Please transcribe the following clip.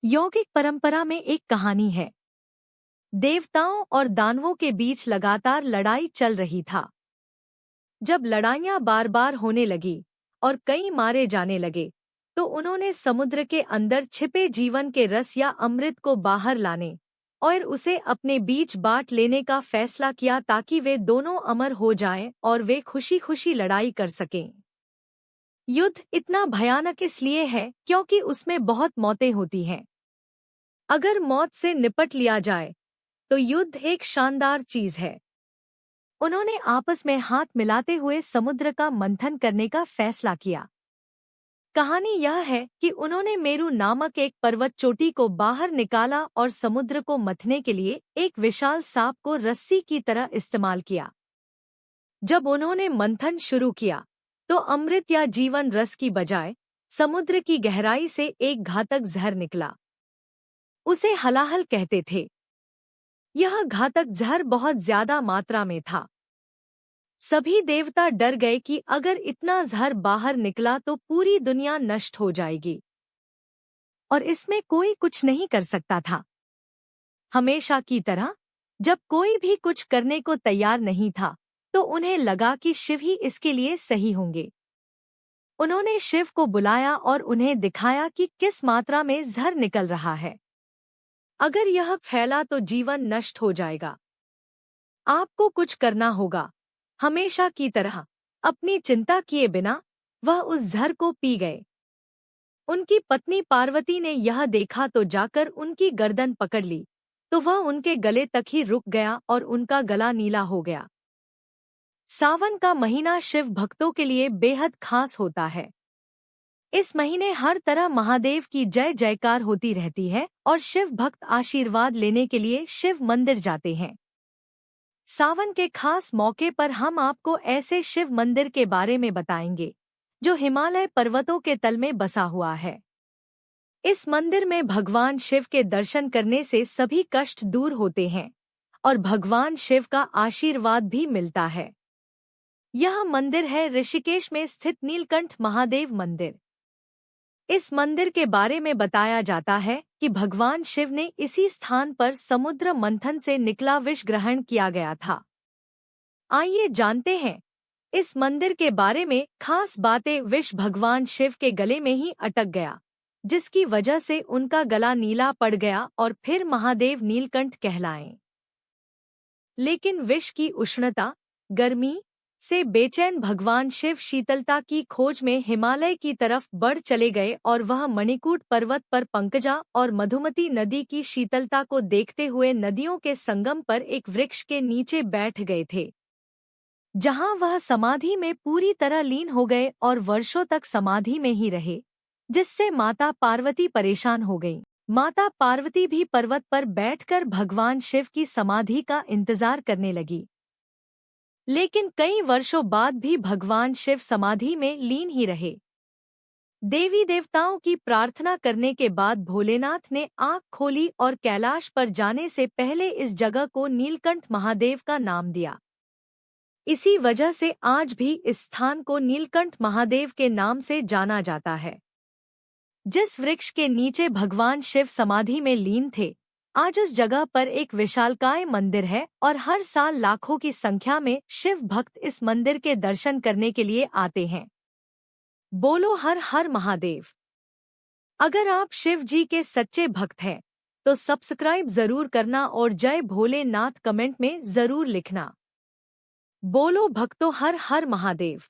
यौगिक परंपरा में एक कहानी है। देवताओं और दानवों के बीच लगातार लड़ाई चल रही था। जब लड़ाइयां बार बार होने लगी और कई मारे जाने लगे, तो उन्होंने समुद्र के अंदर छिपे जीवन के रस या अमृत को बाहर लाने और उसे अपने बीच बांट लेने का फैसला किया, ताकि वे दोनों अमर हो जाएं और वे खुशी खुशी लड़ाई कर सकें। युद्ध इतना भयानक इसलिए है क्योंकि उसमें बहुत मौतें होती हैं। अगर मौत से निपट लिया जाए तो युद्ध एक शानदार चीज है। उन्होंने आपस में हाथ मिलाते हुए समुद्र का मंथन करने का फैसला किया। कहानी यह है कि उन्होंने मेरु नामक एक पर्वत चोटी को बाहर निकाला और समुद्र को मथने के लिए एक विशाल सांप को रस्सी की तरह इस्तेमाल किया। जब उन्होंने मंथन शुरू किया तो अमृत या जीवन रस की बजाय समुद्र की गहराई से एक घातक जहर निकला। उसे हलाहल कहते थे। यह घातक जहर बहुत ज्यादा मात्रा में था। सभी देवता डर गए कि अगर इतना जहर बाहर निकला तो पूरी दुनिया नष्ट हो जाएगी और इसमें कोई कुछ नहीं कर सकता था। हमेशा की तरह जब कोई भी कुछ करने को तैयार नहीं था, तो उन्हें लगा कि शिव ही इसके लिए सही होंगे। उन्होंने शिव को बुलाया और उन्हें दिखाया कि किस मात्रा में जहर निकल रहा है। अगर यह फैला तो जीवन नष्ट हो जाएगा। आपको कुछ करना होगा। हमेशा की तरह अपनी चिंता किए बिना वह उस जहर को पी गए। उनकी पत्नी पार्वती ने यह देखा तो जाकर उनकी गर्दन पकड़ ली, तो वह उनके गले तक ही रुक गया और उनका गला नीला हो गया। सावन का महीना शिव भक्तों के लिए बेहद खास होता है। इस महीने हर तरह महादेव की जय जयकार होती रहती है और शिव भक्त आशीर्वाद लेने के लिए शिव मंदिर जाते हैं। सावन के खास मौके पर हम आपको ऐसे शिव मंदिर के बारे में बताएंगे जो हिमालय पर्वतों के तल में बसा हुआ है। इस मंदिर में भगवान शिव के दर्शन करने से सभी कष्ट दूर होते हैं और भगवान शिव का आशीर्वाद भी मिलता है। यह मंदिर है ऋषिकेश में स्थित नीलकंठ महादेव मंदिर। इस मंदिर के बारे में बताया जाता है कि भगवान शिव ने इसी स्थान पर समुद्र मंथन से निकला विष ग्रहण किया गया था। आइए जानते हैं इस मंदिर के बारे में खास बातें। विष भगवान शिव के गले में ही अटक गया, जिसकी वजह से उनका गला नीला पड़ गया और फिर महादेव नीलकंठ कहलाए। लेकिन विष की उष्णता, गर्मी से बेचैन भगवान शिव शीतलता की खोज में हिमालय की तरफ बढ़ चले गए और वह मणिकूट पर्वत पर पंकजा और मधुमती नदी की शीतलता को देखते हुए नदियों के संगम पर एक वृक्ष के नीचे बैठ गए थे, जहां वह समाधि में पूरी तरह लीन हो गए और वर्षों तक समाधि में ही रहे, जिससे माता पार्वती परेशान हो गईं। माता पार्वती भी पर्वत पर बैठकर भगवान शिव की समाधि का इंतजार करने लगी। लेकिन कई वर्षों बाद भी भगवान शिव समाधि में लीन ही रहे। देवी देवताओं की प्रार्थना करने के बाद भोलेनाथ ने आंख खोली और कैलाश पर जाने से पहले इस जगह को नीलकंठ महादेव का नाम दिया। इसी वजह से आज भी इस स्थान को नीलकंठ महादेव के नाम से जाना जाता है। जिस वृक्ष के नीचे भगवान शिव समाधि में लीन थे, आज उस जगह पर एक विशालकाय मंदिर है और हर साल लाखों की संख्या में शिव भक्त इस मंदिर के दर्शन करने के लिए आते हैं। बोलो हर हर महादेव। अगर आप शिव जी के सच्चे भक्त हैं तो सब्सक्राइब जरूर करना और जय भोलेनाथ कमेंट में जरूर लिखना। बोलो भक्तों हर हर महादेव।